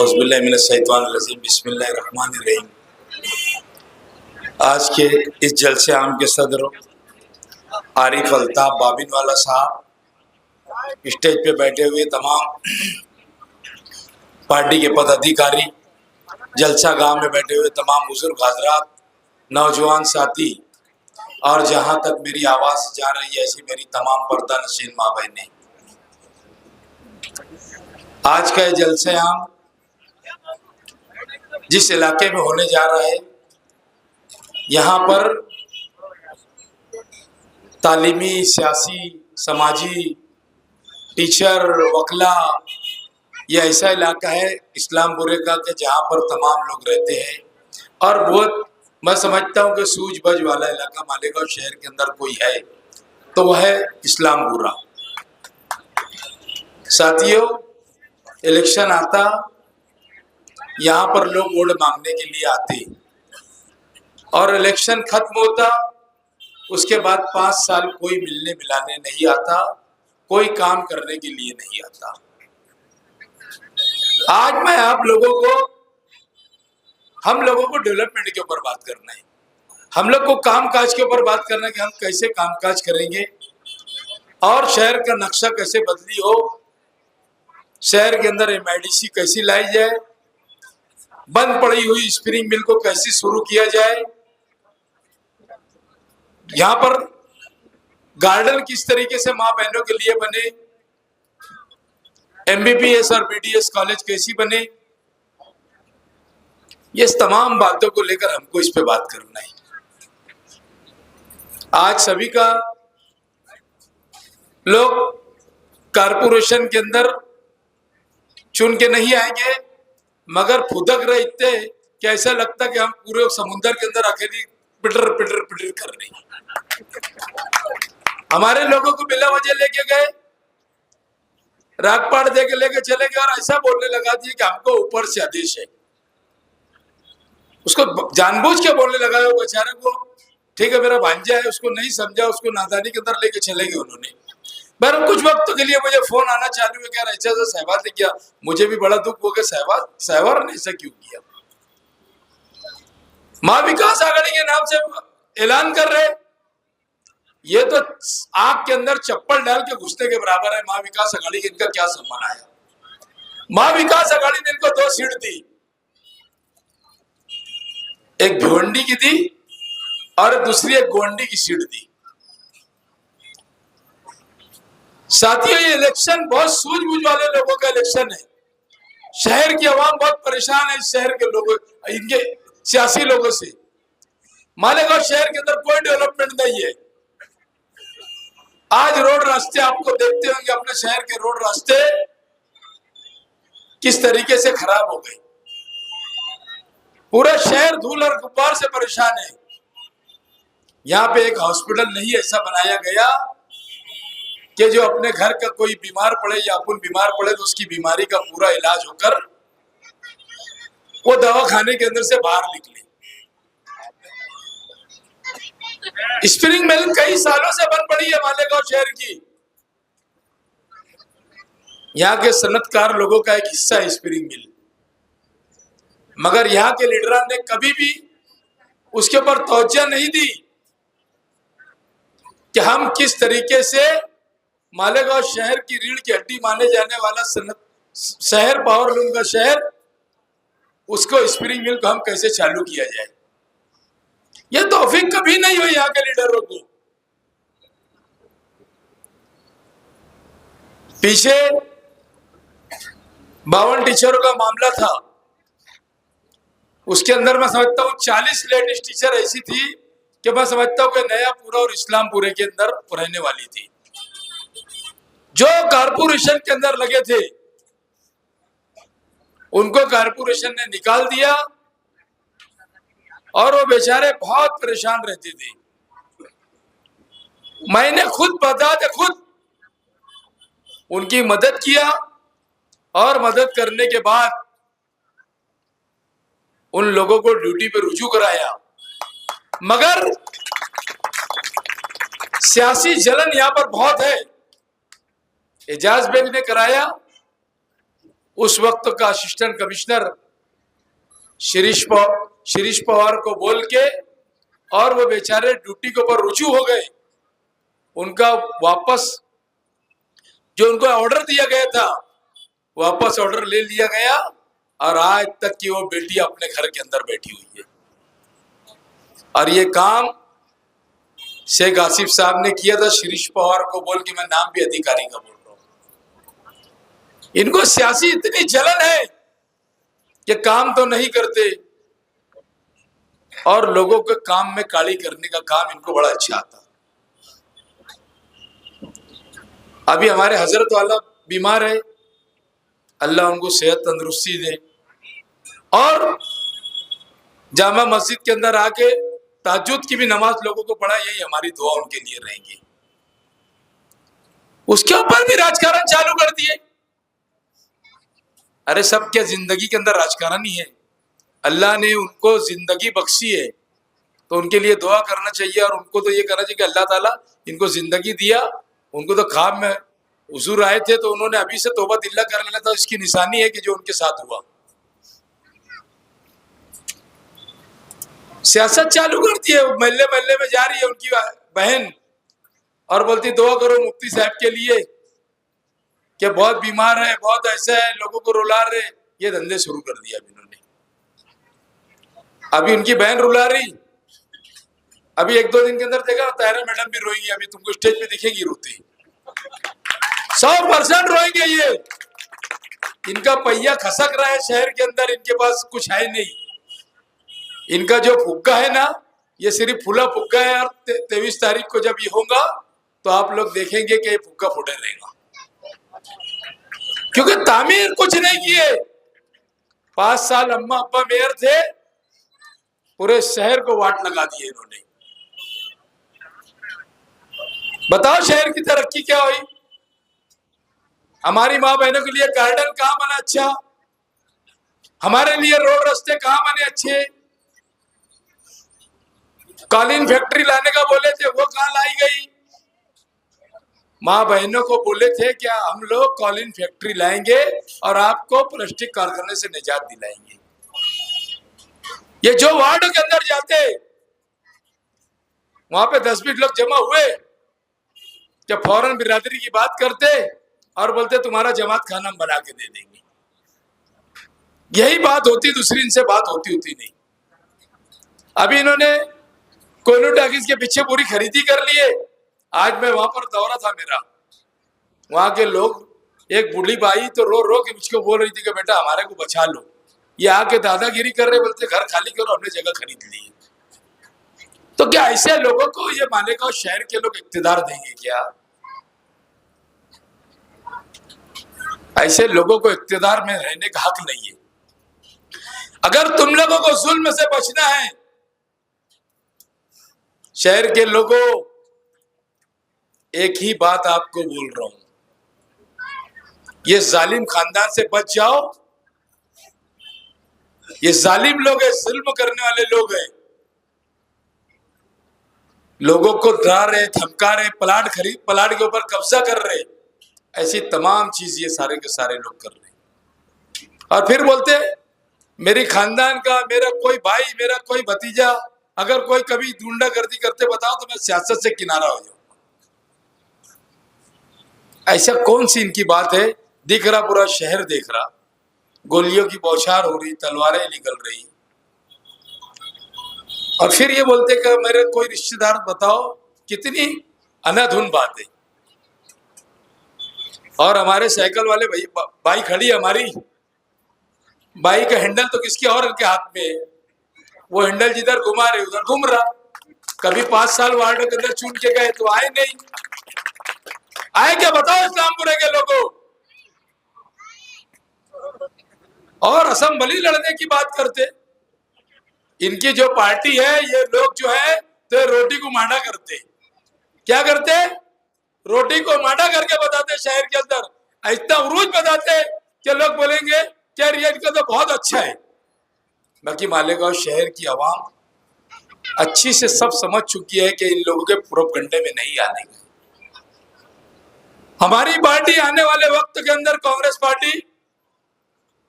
औज़ुबिल्लाहिमिनश्शैतानिर्रजीम बिस्मिल्लाहिर्रहमानिर्रहीम। आज के इस जलसे आम के सदर आरिफ अल्ताफ बाबिनवाला साहब, स्टेज पे बैठे हुए तमाम पार्टी के पदाधिकारी, जलसा गांव में बैठे हुए तमाम बुजुर्ग हजरात, नौजवान साथी और जहां तक मेरी आवाज़ जा रही है ऐसी मेरी तमाम पर्दा नशीन माँ बहनें, आज का ये जलसे आम जिस इलाके में होने जा रहा है, यहाँ पर तालीमी, सियासी, समाजी, टीचर, वकला, ये ऐसा इलाका है इस्लामपुरे का कि जहाँ पर तमाम लोग रहते हैं और बहुत मैं समझता हूँ कि सूझबूझ वाला इलाका मालेगांव शहर के अंदर कोई है तो वह है इस्लामपुरा। साथियों, इलेक्शन आता, यहाँ पर लोग वोट मांगने के लिए आते और इलेक्शन खत्म होता, उसके बाद 5 साल कोई मिलने मिलाने नहीं आता, कोई काम करने के लिए नहीं आता। आज मैं आप लोगों को, हम लोगों को डेवलपमेंट के ऊपर बात करना है, हम लोग को काम काज के ऊपर बात करना है कि हम कैसे काम काज करेंगे और शहर का नक्शा कैसे बदली हो, शहर के अंदर MIDC कैसी लाई जाए, बंद पड़ी हुई स्पिनिंग मिल को कैसे शुरू किया जाए, यहाँ पर गार्डन किस तरीके से माँ बहनों के लिए बने, MBBS और BDS कॉलेज कैसी बने, ये तमाम बातों को लेकर हमको इस पे बात करना है। आज सभी का लोग कारपोरेशन के अंदर चुन के नहीं आएंगे, मगर फुदक रहे इतने कि ऐसा लगता कि हम पूरे समुद्र के अंदर अकेली पिटर पिटर पिटर कर रही। हमारे लोगों को बिला वजह लेके गए, रागपाड़ दे के लेके चले गए और ऐसा बोलने लगा दिए कि हमको ऊपर से आदेश है। उसको जानबूझ के बोलने लगा वो बेचारे को, ठीक है मेरा भांजा है, उसको नहीं समझा, उसको नादानी के अंदर लेके चले गए उन्होंने। पर कुछ वक्त के लिए मुझे फोन आना चालू हो गया, ऐसा सहवाग ने किया, मुझे भी बड़ा दुख हो गया, सहवाग ने ऐसा क्यों किया। माँ विकास आघाड़ी के नाम से ऐलान कर रहे, ये तो आग के अंदर चप्पल डाल के घुसने के बराबर है। माँ विकास आघाड़ी के इनका क्या सम्मान आया। माँ विकास आघाड़ी ने इनको 2 सीट दी, एक भिवंडी की दी और दूसरी एक गोंडी की सीट दी। साथियों, ये इलेक्शन बहुत सूझबूझ वाले लोगों का इलेक्शन है। शहर की आवाम बहुत परेशान है, इस शहर के लोगों, इनके सियासी लोगों से। मालेगांव शहर के अंदर कोई डेवलपमेंट नहीं है। आज रोड रास्ते आपको देखते होंगे, अपने शहर के रोड रास्ते किस तरीके से खराब हो गए। पूरा शहर धूल और गुब्बार से परेशान है। यहाँ पे एक हॉस्पिटल नहीं ऐसा बनाया गया कि जो अपने घर का कोई बीमार पड़े या अपन बीमार पड़े तो उसकी बीमारी का पूरा इलाज होकर वो दवाखाने के अंदर से बाहर निकले। स्पिनिंग मिल कई सालों से बंद पड़ी है मालेगांव शहर की। यहाँ के सनतकार लोगों का एक हिस्सा है स्पिनिंग मिल, मगर यहाँ के लीडरों ने कभी भी उसके ऊपर तवज्जो नहीं दी कि हम किस तरीके से मालेगांव शहर की रीढ़ की हड्डी माने जाने वाला शहर, पावरलूम का शहर, उसको स्पिनिंग मिल को हम कैसे चालू किया जाए। ये तौफीक कभी नहीं हुई यहाँ के लीडरों को। पीछे 52 टीचरों का मामला था, उसके अंदर मैं समझता हूँ 40 लेडीज टीचर ऐसी थी कि मैं समझता हूँ कि नयापुरा और इस्लामपुरे के अंदर रहने वाली थी। जो कारपोरेशन के अंदर लगे थे उनको कारपोरेशन ने निकाल दिया और वो बेचारे बहुत परेशान रहते थे। मैंने खुद खुद उनकी मदद किया और मदद करने के बाद उन लोगों को ड्यूटी पे रुजू कराया, मगर सियासी जलन यहां पर बहुत है। एजाज बेग ने कराया, उस वक्त का असिस्टेंट कमिश्नर शिरीष पवार को बोल के, और वो बेचारे ड्यूटी के ऊपर रुजू हो गए। उनका वापस जो उनको ऑर्डर दिया गया था, वापस ऑर्डर ले लिया गया, और आज तक की वो बेटी अपने घर के अंदर बैठी हुई है। और ये काम शेख आसिफ साहब ने किया था, शिरीष पवार को बोल के, मैं नाम भी अधिकारी का बोल रहा हूं। इनको सियासी इतनी जलन है कि काम तो नहीं करते, और लोगों के काम में काली करने का काम इनको बड़ा अच्छा आता। अभी हमारे हजरत वाला बीमार है, अल्लाह उनको सेहत तंदुरुस्ती दे, और जामा मस्जिद के अंदर आके ताज्जुद की भी नमाज लोगों को पढ़ा, यही हमारी दुआ उनके लिए रहेंगी। उसके ऊपर भी राजकारण चालू कर दिए। अरे सब क्या जिंदगी के अंदर राजकारण ही है? अल्लाह ने उनको जिंदगी बख्शी है तो उनके लिए दुआ करना चाहिए, और उनको तो ये करना चाहिए कि अल्लाह ताला इनको जिंदगी दिया। उनको तो ख्वाब में हुजूर आए थे, तो उन्होंने अभी से तौबा दिल्ला कर लेना था। इसकी निशानी है कि जो उनके साथ हुआ। सियासत चालू कर दी है, महल्ले महल्ले में जा रही है उनकी बहन, और बोलती दुआ करो मुफ्ती साहब के लिए कि बहुत बीमार है, बहुत ऐसा है, लोगों को रुला रहे। ये धंधे शुरू कर दिया अभी इन्होंने। अभी उनकी बहन रुला रही, अभी 1-2 दिन के अंदर देखा ताहिरा मैडम भी रोएंगी। अभी तुमको स्टेज पे दिखेगी रोती, 100% रोएंगे ये। इनका पहिया खसक रहा है शहर के अंदर, इनके पास कुछ है नहीं। इनका जो फुग्गा है ना, ये सिर्फ फूला फुग्गा है, और 23 तारीख को जब ये होगा तो आप लोग देखेंगे कि ये फुग्गा फूटे रहेगा, क्योंकि तामीर कुछ नहीं किए। 5 साल अम्मा अब्बा मेयर थे, पूरे शहर को वाट लगा दिए इन्होंने। बताओ शहर की तरक्की क्या हुई? हमारी माँ बहनों के लिए गार्डन कहाँ बना अच्छा, हमारे लिए रोड रास्ते कहाँ बने अच्छे, कालीन फैक्ट्री लाने का बोले थे, वो कहाँ लाई गई? माँ बहनों को बोले थे क्या हम लोग कालीन फैक्ट्री लाएंगे और आपको प्लास्टिक कारखाने से निजात दिलाएंगे। ये जो वार्ड के अंदर जाते, वहां पे 10-20 लोग जमा हुए, जब फौरन बिरादरी की बात करते और बोलते तुम्हारा जमात खाना हम बना के दे देंगे। यही बात होती, दूसरी इनसे बात होती नहीं। अभी इन्होंने कोयलो टाकिस के पीछे पूरी खरीदी कर लिए। आज मैं वहां पर दौरा था मेरा, वहां के लोग, एक बूढ़ी बाई तो रो रो के मुझको बोल रही थी कि बेटा हमारे को बचा लो। ये आके दादागिरी कर रहे, बोलते घर खाली करो, हमने जगह खरीद ली। तो क्या ऐसे लोगों को ये मालेगांव शहर के लोग इख्तियार देंगे क्या? ऐसे लोगों को इख्तियार में रहने का हक नहीं है। अगर तुम लोगों को जुल्म से बचना है, शहर के लोगों, एक ही बात आपको बोल रहा हूं, ये जालिम खानदान से बच जाओ। ये जालिम लोग है, जुल्म करने वाले लोग हैं, लोगों को डरा रहे, धमका रहे, प्लाट के ऊपर कब्जा कर रहे, ऐसी तमाम चीज ये सारे के सारे लोग कर रहे। और फिर बोलते मेरी खानदान का, मेरा कोई भाई, मेरा कोई भतीजा अगर कोई कभी गुंडागर्दी करते बताओ तो मैं सियासत से किनारा हो जाऊं। ऐसा कौन सी इनकी बात है? दिख रहा, पूरा शहर देख रहा, गोलियों की बौछार हो रही, तलवारें निकल रही, और फिर ये बोलते कि मेरे कोई रिश्तेदार बताओ। कितनी अनाधुन बात है। और हमारे साइकिल वाले बाई खड़ी, हमारी बाई का हैंडल तो किसके और के हाथ में है, वो हैंडल जिधर घुमा रहे उधर घूम रहा। कभी 5 साल वार्ड के अंदर चुन के गए तो आए नहीं। आए क्या बताओ इस्लामपुर के लोगों? और असेंबली लड़ने की बात करते। इनकी जो पार्टी है, ये लोग जो है तो रोटी को मांडा करते। क्या करते? रोटी को मांडा करके बताते शहर के अंदर, इतना उरूज बताते कि लोग बोलेंगे क्या रियाज का तो बहुत अच्छा है। बाकी मालेगांव शहर की आवाम अच्छी से सब समझ चुकी है कि इन लोगों के प्रोपगंडे में नहीं आने का। हमारी पार्टी आने वाले वक्त के अंदर, कांग्रेस पार्टी,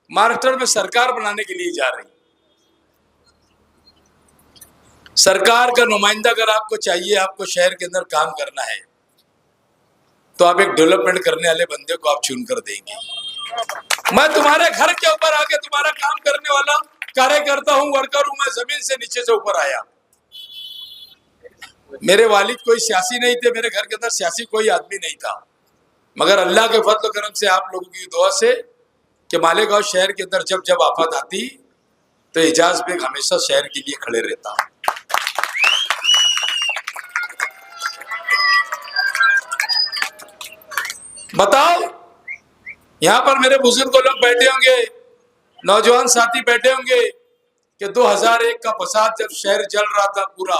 महाराष्ट्र में सरकार बनाने के लिए जा रही। सरकार का नुमाइंदा अगर आपको चाहिए, आपको शहर के अंदर काम करना है, तो आप एक डेवलपमेंट करने वाले बंदे को आप चुन कर देंगे। मैं तुम्हारे घर के ऊपर आके तुम्हारा काम करने वाला कार्यकर्ता हूं, वर्कर हूं। मैं जमीन से नीचे से ऊपर आया। मेरे वालिद कोई सियासी नहीं थे, मेरे घर के अंदर सियासी कोई आदमी नहीं था, मगर अल्लाह के फजल करम से, आप लोगों की दुआ से, कि मालेगांव शहर के अंदर जब जब आफत आती तो एजाज बेग हमेशा शहर के लिए खड़े रहता। बताओ, यहां पर मेरे बुजुर्ग लोग बैठे होंगे, नौजवान साथी बैठे होंगे कि 2001 का फसाद जब शहर जल रहा था, पूरा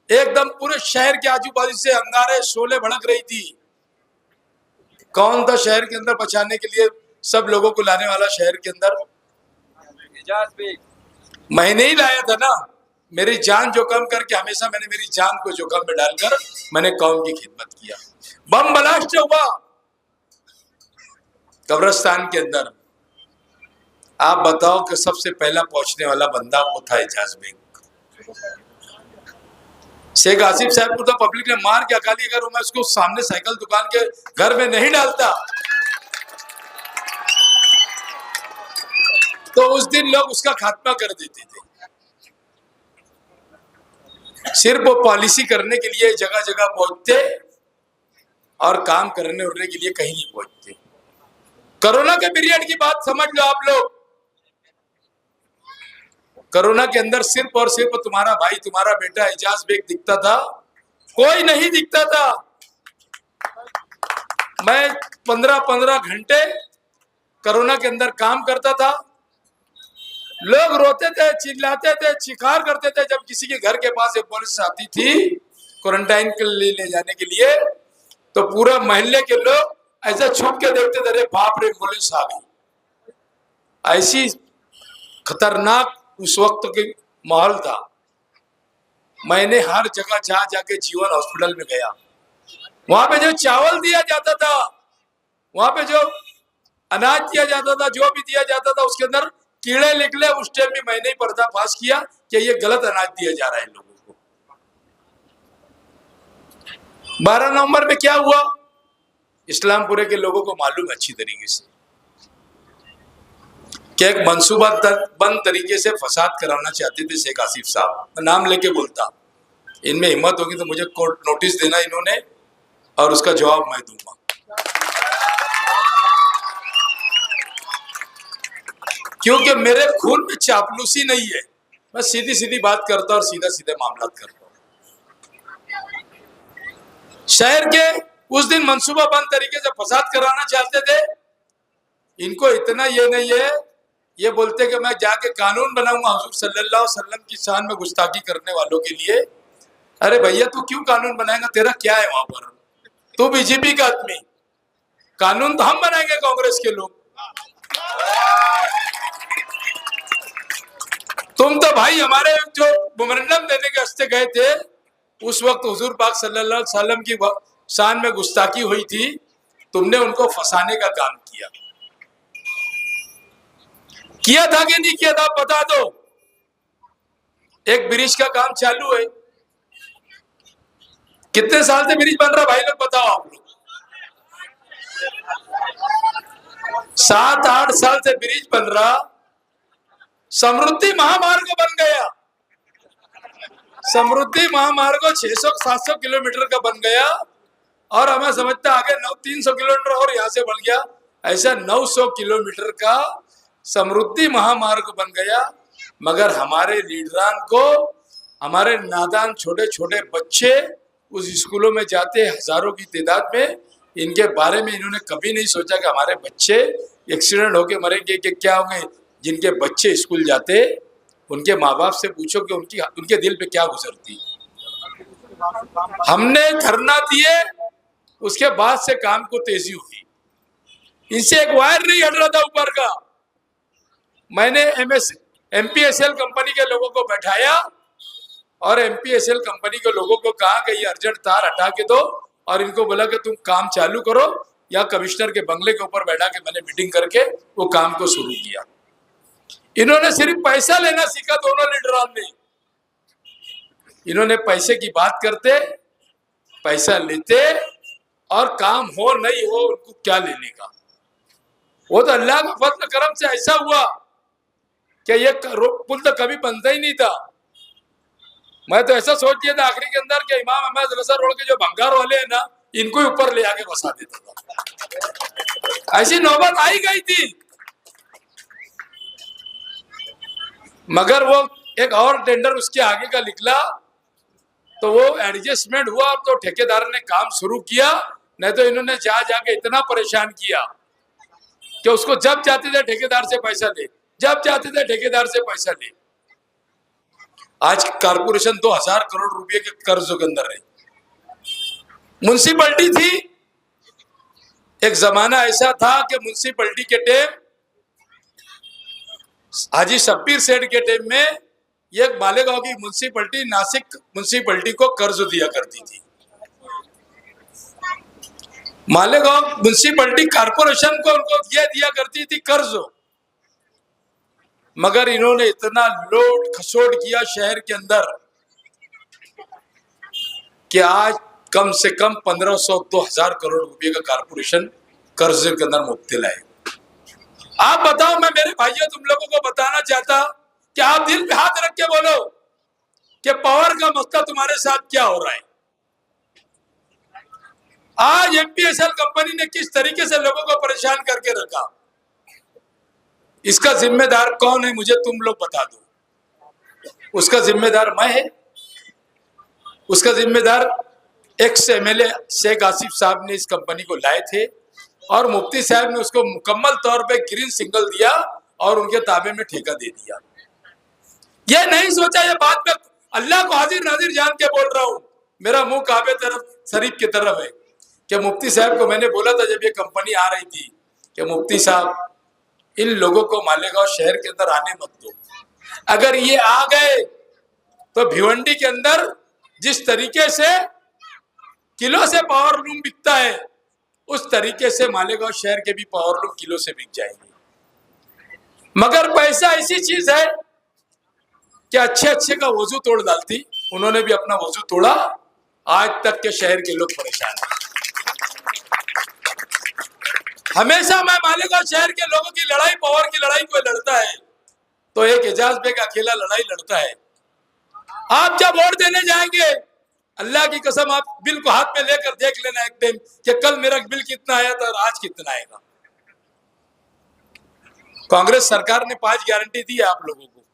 एकदम पूरे शहर के आजू बाजू से अंगारे शोले भड़क रही थी। कौन था शहर के अंदर बचाने के लिए सब लोगों को लाने वाला? शहर के अंदर मैंने ही लाया था ना। मेरी जान जोखम करके, हमेशा मैंने मेरी जान को जोखम में डालकर मैंने कौम की खिदमत किया। बम ब्लास्ट हुआ कब्रिस्तान के अंदर, आप बताओ कि सबसे पहला पहुंचने वाला बंदा वो था एजाज बेग। शेख आसिफ साहब को तो पब्लिक ने मार के अकाली, अगर मैं उसको सामने साइकिल दुकान के घर में नहीं डालता तो उस दिन लोग उसका खात्मा कर देते थे। सिर्फ वो पॉलिसी करने के लिए जगह जगह पहुंचते और काम करने उड़ने के लिए कहीं नहीं पहुंचते। कोरोना के पीरियड की बात समझ लो आप लोग। कोरोना के अंदर सिर्फ और सिर्फ तुम्हारा भाई, तुम्हारा बेटा एजाज बेग दिखता था, कोई नहीं दिखता था। मैं 15-15 घंटे कोरोना के अंदर काम करता था। लोग रोते थे, चिल्लाते थे, चिखार करते थे। जब किसी के घर के पास एक पुलिस आती थी क्वारंटाइन के लिए ले जाने के लिए, तो पूरा मोहल्ले के लोग ऐसे छुप के देखते थे, अरे बाप रे पुलिस आ गई। ऐसी खतरनाक उस वक्त के माहौल था। मैंने हर जगह जहां जाके जीवन हॉस्पिटल में गया, वहां पे जो चावल दिया जाता था, वहां पे जो अनाज दिया जाता था, जो भी दिया जाता था, उसके अंदर कीड़े निकले। उस टाइम भी मैंने ही पर्दाफाश किया कि ये गलत अनाज दिया जा रहा है लोगों को। 12 नवंबर में क्या हुआ, इस्लामपुरे के लोगों को मालूम अच्छी तरीके से कि एक मंसूबा बंद तरीके से फसाद कराना चाहते थे शेख आसिफ साहब। मैं नाम लेके बोलता, इनमें हिम्मत होगी तो मुझे कोर्ट नोटिस देना इन्होंने, और उसका जवाब मैं दूंगा। क्योंकि मेरे खून में चापलूसी नहीं है, मैं सीधी सीधी बात करता और सीधा सीधे मामला करता हूं। शहर के उस दिन मंसूबा बंद तरीके से फसाद कराना चाहते थे। इनको इतना ये नहीं है, ये बोलते कि मैं जाके कानून बनाऊंगा हुजूर सल्लल्लाहु अलैहि वसल्लम की शान में गुस्ताखी करने वालों के लिए। अरे भैया तू क्यों कानून बनाएगा, तेरा क्या है वहां पर? तू बीजेपी का आदमी, कानून तो हम बनाएंगे कांग्रेस के लोग। तुम तो भाई हमारे जो मेमोरेंडम देने के वास्ते गए थे, उस वक्त हुजूर पाक सल्लल्लाहु अलैहि वसल्लम की शान में गुस्ताखी हुई थी, तुमने उनको फंसाने का काम किया था कि नहीं किया था, बता दो। एक ब्रिज का काम चालू है, कितने साल से ब्रिज बन रहा भाई लोग बताओ आप लोग? 7-8 साल से ब्रिज बन रहा। समृद्धि महामार्ग बन गया, समृद्धि महामार्ग 600-700 किलोमीटर का बन गया, और हमें समझता आगे 300 किलोमीटर और यहां से बन गया। ऐसा 900 किलोमीटर का समृद्धि महामार्ग बन गया। मगर हमारे लीडरान को, हमारे नादान छोटे छोटे बच्चे उस स्कूलों में जाते हजारों की तादाद में, इनके बारे में इन्होंने कभी नहीं सोचा कि हमारे बच्चे एक्सीडेंट होके मरेंगे कि क्या होंगे। जिनके बच्चे स्कूल जाते, उनके माँ बाप से पूछो कि उनके दिल पे क्या गुजरती। हमने धरना दिए, उसके बाद से काम को तेजी हुई। इनसे एक वायर नहीं हट रहा था ऊपर का। मैंने एमपीएसएल कंपनी के लोगों को बैठाया और एमपीएसएल कंपनी के लोगों को कहा कि ये अर्जेंट तार हटा के दो, और इनको बोला कि तुम काम चालू करो, या कमिश्नर के बंगले के ऊपर बैठा के मैंने मीटिंग करके वो काम को शुरू किया। इन्होंने सिर्फ पैसा लेना सीखा, दोनों लीडरों ने। इन्होंने पैसे की बात करते, पैसा लेते, और काम हो नहीं हो उनको क्या लेने का। वो तो अल्लाह का फजल करम से ऐसा हुआ कि ये पुल तो कभी बनता ही नहीं था। मैं तो ऐसा सोच लिया था आखिरी के अंदर कि इमाम अहमद रजा रोड के जो भंगार वाले हैं ना, इनको ही ऊपर ले आके बसा देता था। ऐसी नौबत आई गई थी, मगर वो एक और टेंडर उसके आगे का निकला तो वो एडजस्टमेंट हुआ, तो ठेकेदार ने काम शुरू किया। नहीं तो इन्होंने जा जाके इतना परेशान किया कि उसको जब चाहते थे ठेकेदार से पैसा ले, जब चाहते थे ठेकेदार से पैसा ले। आज कारपोरेशन 2000 करोड़ रुपए के कर्जों के अंदर है। म्युनिसिपैलिटी थी, एक जमाना ऐसा था कि म्युनिसिपैलिटी के टाइम, हाजी शब्बीर सेठ के टाइम में, एक मालेगांव की म्युनिसिपैलिटी नासिक म्युनिसिपैलिटी को कर्ज दिया करती थी। मालेगांव म्युनिसिपैलिटी कारपोरेशन को उनको दिया करती थी कर्ज। मगर इन्होंने इतना लोड खसोट किया शहर के अंदर कि आज कम से कम 1500-2000 करोड़ रुपए का कारपोरेशन कर्ज के अंदर मुब्तला है। आप बताओ, मैं मेरे भाइयों तुम लोगों को बताना चाहता कि आप दिल पे हाथ रख के बोलो कि पावर का मसला तुम्हारे साथ क्या हो रहा है। आज एमपीएसएल कंपनी ने किस तरीके से लोगों को परेशान करके रखा, इसका जिम्मेदार कौन है मुझे तुम लोग बता दो। उसका जिम्मेदार मैं है, उसका जिम्मेदार एक्स एमएलए शेख आसिफ साहब ने इस कंपनी को लाए थे और मुफ्ती साहब ने उसको मुकम्मल तौर पे ग्रीन सिग्नल दिया और उनके ताबे में ठेका दे दिया। ये नहीं सोचा, ये बात में अल्लाह को हाजिर नाजिर जान के बोल रहा हूं, मेरा मुंह काबे तरफ शरीफ की तरफ है, कि मुफ्ती साहब को मैंने बोला था जब ये कंपनी आ रही थी कि मुफ्ती साहब इन लोगों को मालेगांव शहर के अंदर आने मत दो। अगर ये आ गए तो भिवंडी के अंदर जिस तरीके से किलो से पावर लूम बिकता है, उस तरीके से मालेगांव शहर के भी पावर लूम किलो से बिक जाएंगे। मगर पैसा ऐसी चीज है कि अच्छे अच्छे का वजू तोड़ डालती। उन्होंने भी अपना वजू तोड़ा, आज तक के शहर के लोग परेशान हैं। हमेशा मैं मालेगांव शहर के लोगों की लड़ाई, पावर की लड़ाई कोई लड़ता है तो एक एजाज बेग अकेला लड़ाई लड़ता है। आप जब वोट देने जाएंगे, अल्लाह की कसम आप बिल को हाथ में लेकर देख लेना एक दिन कि कल मेरा बिल कितना आया था और आज कितना आएगा। कांग्रेस सरकार ने 5 गारंटी दी है आप लोगों को।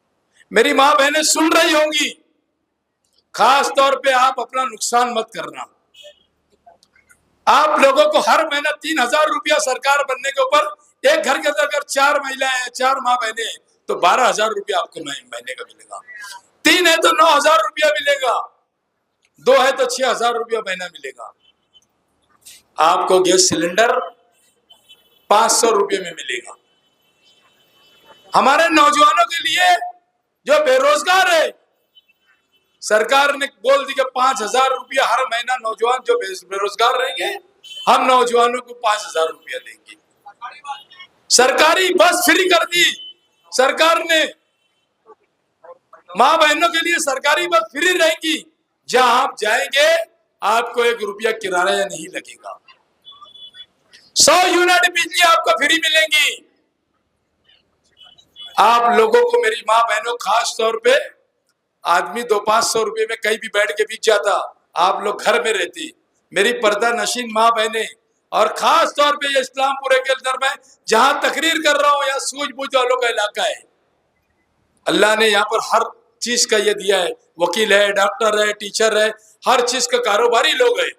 मेरी माँ बहनें सुन रही होंगी, खास तौर पे आप अपना नुकसान मत करना। आप लोगों को हर महीना 3000 रुपया सरकार बनने के ऊपर, एक घर के अंदर अगर 4 महिलाएं हैं, 4 माँ बहनें हैं, तो 12,000 रुपया आपको महीने का मिलेगा। 3 है तो 9,000 रुपया मिलेगा, 2 है तो 6,000 रुपया महीना मिलेगा। आपको गैस सिलेंडर 500 रुपये में मिलेगा। हमारे नौजवानों के लिए जो बेरोजगार है, सरकार ने बोल दी कि 5,000 रुपया हर महीना नौजवान जो बेरोजगार रहेंगे, हम नौजवानों को 5,000 रुपया देंगे। सरकारी बस फ्री कर दी सरकार ने, माँ बहनों के लिए सरकारी बस फ्री रहेगी। जहां आप जाएंगे आपको 1 रुपया किराया नहीं लगेगा। 100 यूनिट बिजली आपको फ्री मिलेंगी। आप लोगों को, मेरी माँ बहनों, खास तौर पे आदमी 200-500 रुपए में कहीं भी बैठ के बिक जाता, आप लोग घर में रहती। मेरी पर्दा नशीन माँ बहनें, और खास तौर पे ये इस्लामपुरे के अंदर मैं जहां तकरीर कर रहा हूं, यहाँ सूझबूझ वालों का इलाका है। अल्लाह ने यहाँ पर हर चीज का ये दिया है, वकील है, डॉक्टर है, टीचर है, हर चीज का कारोबारी लोग है।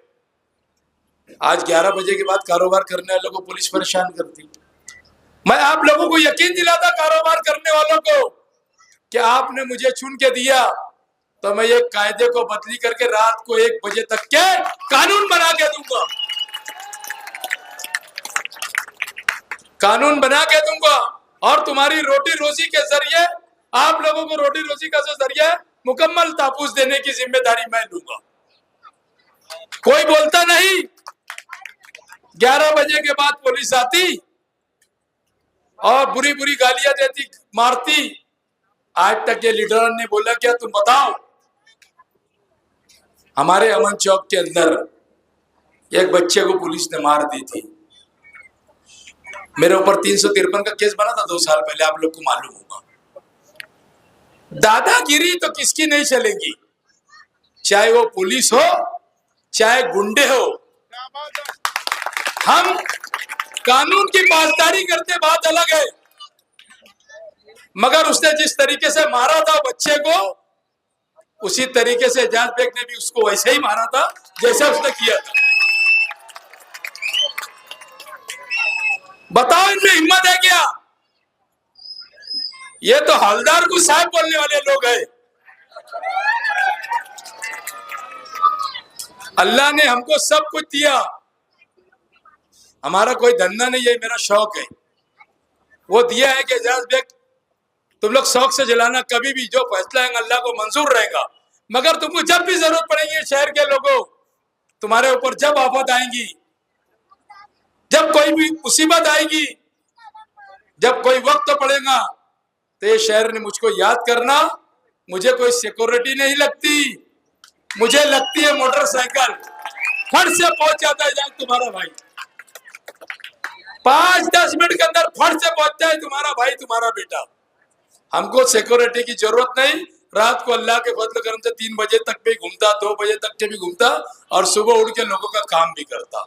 आज 11 बजे के बाद कारोबार करने वालों को पुलिस परेशान करती। मैं आप लोगों को यकीन दिलाता कारोबार करने वालों को कि आपने मुझे चुन के दिया तो मैं ये कायदे को बदली करके रात को 1 बजे तक के कानून बना के दूंगा, कानून बना के दूंगा। और तुम्हारी रोटी रोजी के जरिए, आप लोगों को रोटी रोजी का जो जरिया है, मुकम्मल तापूस देने की जिम्मेदारी मैं लूंगा। कोई बोलता नहीं 11 बजे के बाद पुलिस आती और बुरी बुरी गालियां देती, मारती। आज तक के लीडरों ने बोला क्या? तुम बताओ। हमारे अमन चौक के अंदर एक बच्चे को पुलिस ने मार दी थी। मेरे ऊपर 353 का केस बना था 2 साल पहले, आप लोग को मालूम होगा। दादागिरी तो किसकी नहीं चलेगी, चाहे वो पुलिस हो चाहे गुंडे हो। हम कानून की पासदारी करते, बात अलग है, मगर उसने जिस तरीके से मारा था बच्चे को, उसी तरीके से एजाज बेग ने भी उसको वैसे ही मारा था जैसे उसने किया था। बताओ इनमें हिम्मत है क्या? ये तो हवलदार को साहब बोलने वाले लोग हैं। अल्लाह ने हमको सब कुछ दिया, हमारा कोई धंधा नहीं है, मेरा शौक है। वो दिया है कि एजाज बेग तुम लोग शौक से जलाना, कभी भी जो फैसला है अल्लाह को मंजूर रहेगा। मगर तुमको जब भी जरूरत पड़ेगी शहर के लोगों, तुम्हारे ऊपर जब आफत आएंगी, जब कोई भी मुसीबत आएगी, जब कोई वक्त पड़ेगा, तो ये शहर ने मुझको याद करना। मुझे कोई सिक्योरिटी नहीं लगती, मुझे लगती है मोटरसाइकिल। फट से पहुंच जाता है तुम्हारा भाई, 5-10 मिनट के अंदर फट से पहुंचता है तुम्हारा भाई, तुम्हारा बेटा। हमको सिक्योरिटी की जरूरत नहीं। रात को अल्लाह के फजल करम से 3 बजे तक भी घूमता, 2 बजे तक के भी घूमता, और सुबह उठ के लोगों का काम भी करता।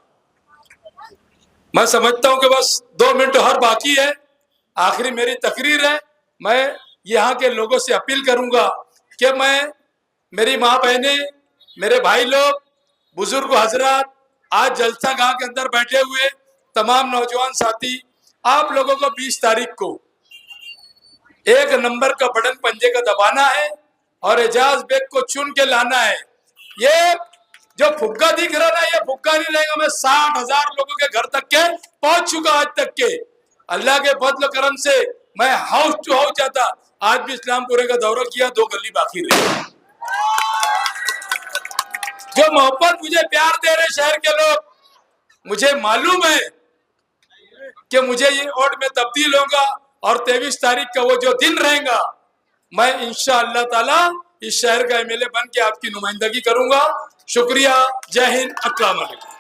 मैं समझता हूं कि बस 2 मिनट और बाकी है, आखिरी मेरी तकरीर है। मैं यहाँ के लोगों से अपील करूंगा कि मेरी माँ बहनें, मेरे भाई लोग, बुजुर्ग हजरात, आज जलसा गांव के अंदर बैठे हुए तमाम नौजवान साथी, आप लोगों को 20 तारीख को 1 नंबर का बटन पंजे का दबाना है और एजाज बेग को चुन के लाना है। ये जो फुग्गा दिख रहा ना, ये फुग्गा नहीं रहेगा। मैं 60,000 लोगों के घर तक के पहुंच चुका आज तक के। अल्लाह के फजल करम से मैं हाउस टू हाउस जाता। आज भी इस्लामपुरे का दौरा किया, 2 गली बाकी रही। जो मोहब्बत मुझे प्यार दे रहे शहर के लोग, मुझे मालूम है कि मुझे ये वोट में तब्दील होगा और 23 तारीख का वो जो दिन रहेगा, मैं इंशाअल्लाह ताला इस शहर का एमएलए बन के आपकी नुमाइंदगी करूंगा। शुक्रिया, जय हिंद, अस्सलाम वालेकुम।